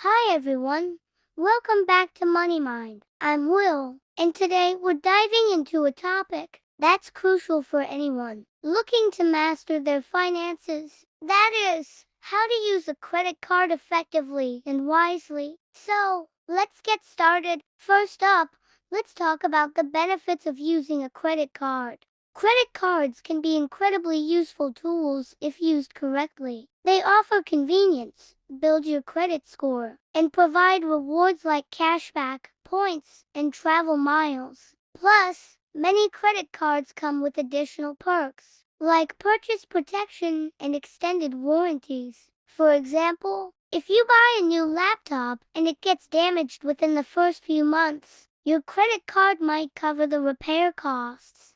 Hi everyone, welcome back to Moneymind. I'm Will, and today we're diving into a topic that's crucial for anyone looking to master their finances. That is, how to use a credit card effectively and wisely. So, let's get started. First up, let's talk about the benefits of using a credit card. Credit cards can be incredibly useful tools if used correctly. They offer convenience, build your credit score, and provide rewards like cashback, points, and travel miles. Plus, many credit cards come with additional perks, like purchase protection and extended warranties. For example, if you buy a new laptop and it gets damaged within the first few months, your credit card might cover the repair costs.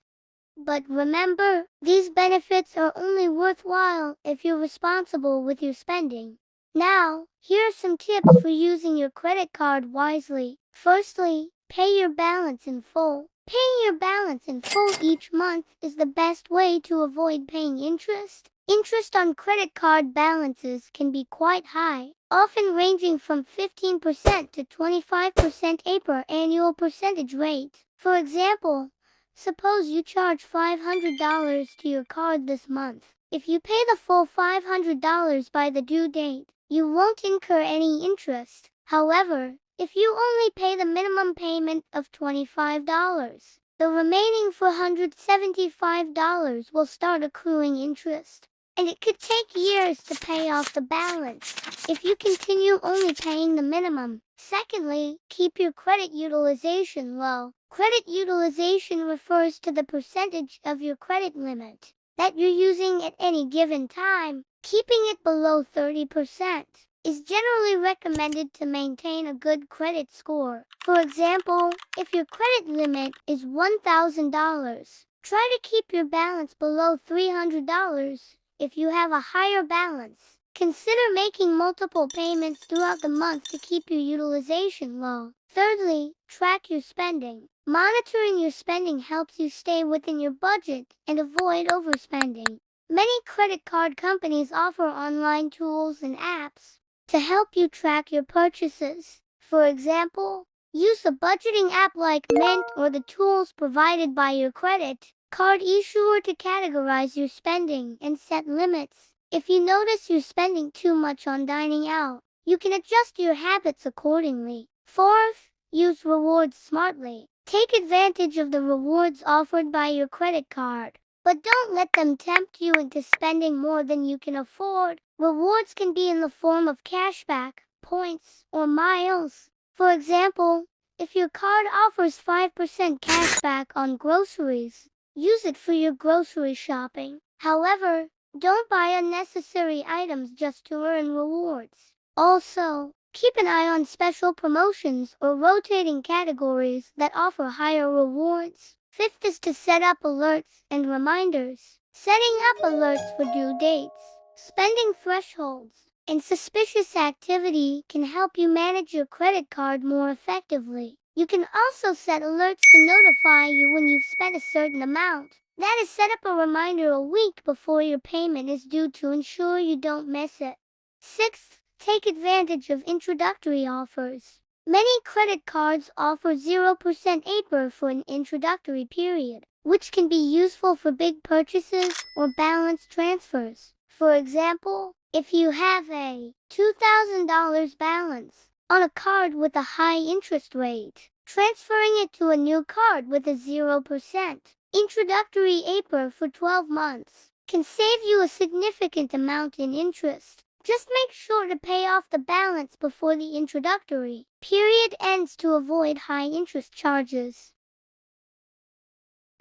But remember, these benefits are only worthwhile if you're responsible with your spending. Now, here are some tips for using your credit card wisely. Firstly, pay your balance in full. Paying your balance in full each month is the best way to avoid paying interest. Interest on credit card balances can be quite high, often ranging from 15% to 25% per annual percentage rate. For example, suppose you charge $500 to your card this month. If you pay the full $500 by the due date, you won't incur any interest. However, if you only pay the minimum payment of $25, the remaining $475 will start accruing interest, and it could take years to pay off the balance if you continue only paying the minimum. Secondly, keep your credit utilization low. Credit utilization refers to the percentage of your credit limit that you're using at any given time. Keeping it below 30% is generally recommended to maintain a good credit score. For example, if your credit limit is $1,000, try to keep your balance below $300. If you have a higher balance, consider making multiple payments throughout the month to keep your utilization low. Thirdly, track your spending. Monitoring your spending helps you stay within your budget and avoid overspending. Many credit card companies offer online tools and apps to help you track your purchases. For example, use a budgeting app like Mint or the tools provided by your credit card issuer to categorize your spending and set limits. If you notice you're spending too much on dining out, you can adjust your habits accordingly. Fourth, use rewards smartly. Take advantage of the rewards offered by your credit card, but don't let them tempt you into spending more than you can afford. Rewards can be in the form of cashback, points, or miles. For example, if your card offers 5% cashback on groceries, use it for your grocery shopping. However, don't buy unnecessary items just to earn rewards. Also, keep an eye on special promotions or rotating categories that offer higher rewards. Fifth is to set up alerts and reminders. Setting up alerts for due dates, spending thresholds, and suspicious activity can help you manage your credit card more effectively. You can also set alerts to notify you when you've spent a certain amount. That is, set up a reminder a week before your payment is due to ensure you don't miss it. Sixth, take advantage of introductory offers. Many credit cards offer 0% APR for an introductory period, which can be useful for big purchases or balance transfers. For example, if you have a $2,000 balance on a card with a high interest rate, transferring it to a new card with a 0% introductory APR for 12 months can save you a significant amount in interest. Just make sure to pay off the balance before the introductory period ends to avoid high interest charges.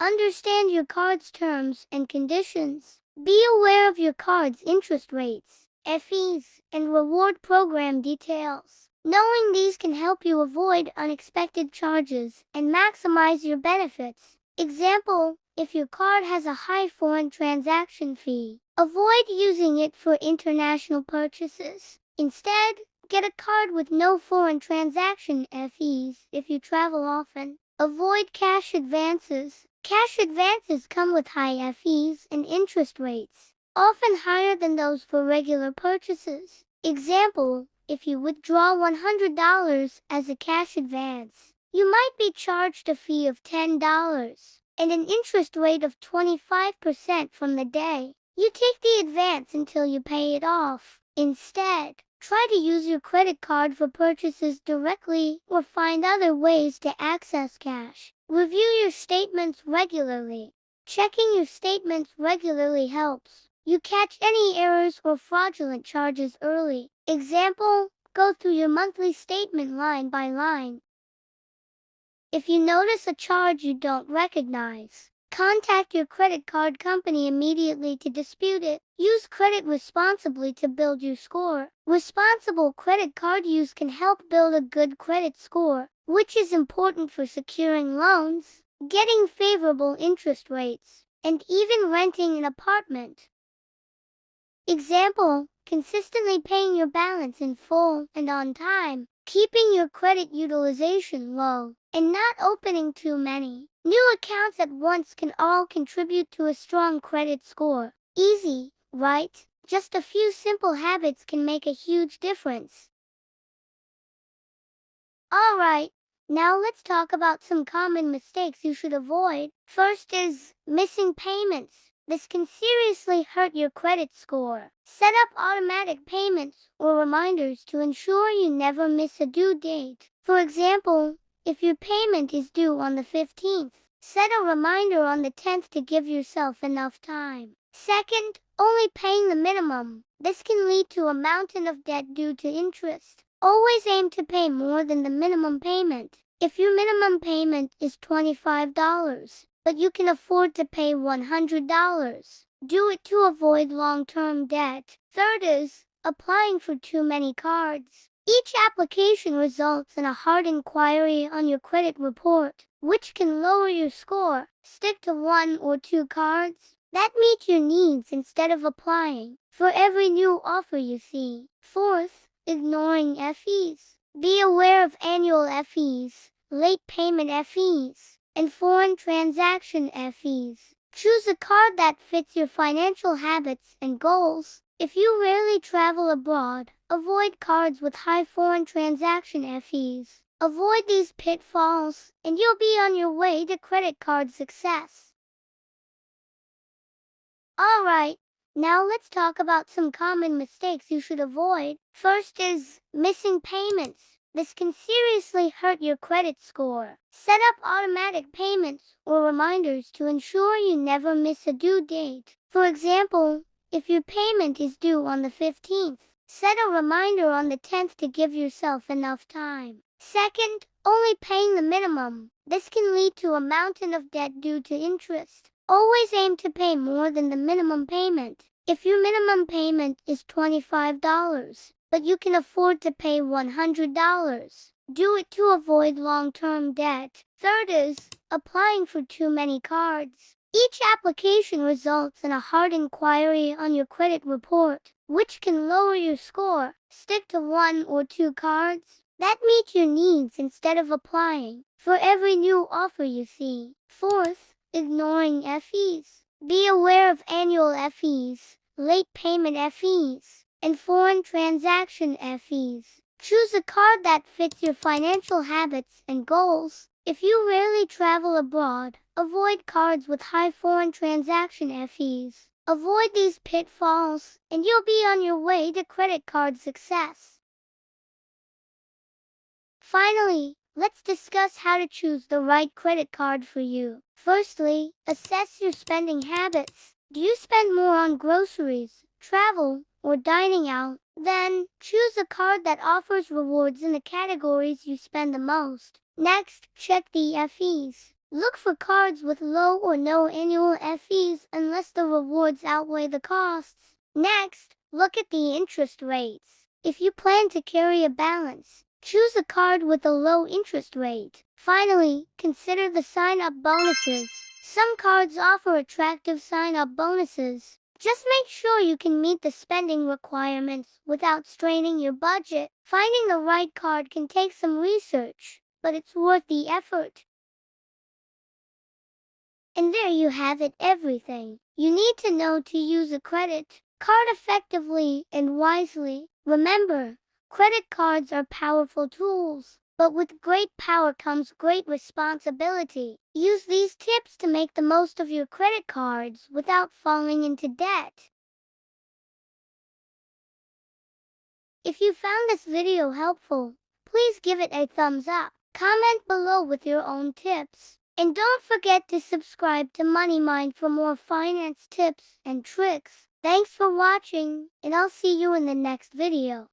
Understand your card's terms and conditions. Be aware of your card's interest rates, fees, and reward program details. Knowing these can help you avoid unexpected charges and maximize your benefits. Example, if your card has a high foreign transaction fee, avoid using it for international purchases. Instead, get a card with no foreign transaction fees if you travel often. Avoid cash advances. Cash advances come with high fees and interest rates, often higher than those for regular purchases. Example, If you withdraw $100 as a cash advance, you might be charged a fee of $10 and an interest rate of 25% from the day you take the advance until you pay it off. Instead, try to use your credit card for purchases directly or find other ways to access cash. Review your statements regularly. Checking your statements regularly helps you catch any errors or fraudulent charges early. Example, go through your monthly statement line by line. If you notice a charge you don't recognize, contact your credit card company immediately to dispute it. Use credit responsibly to build your score. Responsible credit card use can help build a good credit score, which is important for securing loans, getting favorable interest rates, and even renting an apartment. Example, consistently paying your balance in full and on time, keeping your credit utilization low, and not opening too many new accounts at once can all contribute to a strong credit score. Easy, right? Just a few simple habits can make a huge difference. Alright, now let's talk about some common mistakes you should avoid. First is missing payments. This can seriously hurt your credit score. Set up automatic payments or reminders to ensure you never miss a due date. For example, if your payment is due on the 15th, set a reminder on the 10th to give yourself enough time. Second, only paying the minimum. This can lead to a mountain of debt due to interest. Always aim to pay more than the minimum payment. If your minimum payment is $25, but you can afford to pay $100, do it to avoid long-term debt. Third is applying for too many cards. Each application results in a hard inquiry on your credit report, which can lower your score. Stick to 1 or 2 cards that meet your needs instead of applying for every new offer you see. Fourth, ignoring fees. Be aware of annual fees, late payment fees, and foreign transaction fees. Choose a card that fits your financial habits and goals. If you rarely travel abroad, avoid cards with high foreign transaction fees. Avoid these pitfalls, and you'll be on your way to credit card success. Alright, now let's talk about some common mistakes you should avoid. First is missing payments. This can seriously hurt your credit score. Set up automatic payments or reminders to ensure you never miss a due date. For example, if your payment is due on the 15th, set a reminder on the 10th to give yourself enough time. Second, only paying the minimum. This can lead to a mountain of debt due to interest. Always aim to pay more than the minimum payment. If your minimum payment is $25, but you can afford to pay $100, do it to avoid long-term debt. Third is applying for too many cards. Each application results in a hard inquiry on your credit report, which can lower your score. Stick to 1 or 2 cards that meet your needs instead of applying for every new offer you see. Fourth, ignoring fees. Be aware of annual fees, late payment fees, and foreign transaction fees. Choose a card that fits your financial habits and goals. If you rarely travel abroad, avoid cards with high foreign transaction fees. Avoid these pitfalls, and you'll be on your way to credit card success. Finally, let's discuss how to choose the right credit card for you. Firstly, assess your spending habits. Do you spend more on groceries, travel, or dining out? Then, choose a card that offers rewards in the categories you spend the most. Next, check the fees. Look for cards with low or no annual fees unless the rewards outweigh the costs. Next, look at the interest rates. If you plan to carry a balance, choose a card with a low interest rate. Finally, consider the sign-up bonuses. Some cards offer attractive sign-up bonuses. Just make sure you can meet the spending requirements without straining your budget. Finding the right card can take some research, but it's worth the effort. And there you have it, everything you need to know to use a credit card effectively and wisely. Remember, Credit cards are powerful tools, but with great power comes great responsibility. Use these tips to make the most of your credit cards without falling into debt. If you found this video helpful, please give it a thumbs up. Comment below with your own tips. And don't forget to subscribe to Moneymind for more finance tips and tricks. Thanks for watching, and I'll see you in the next video.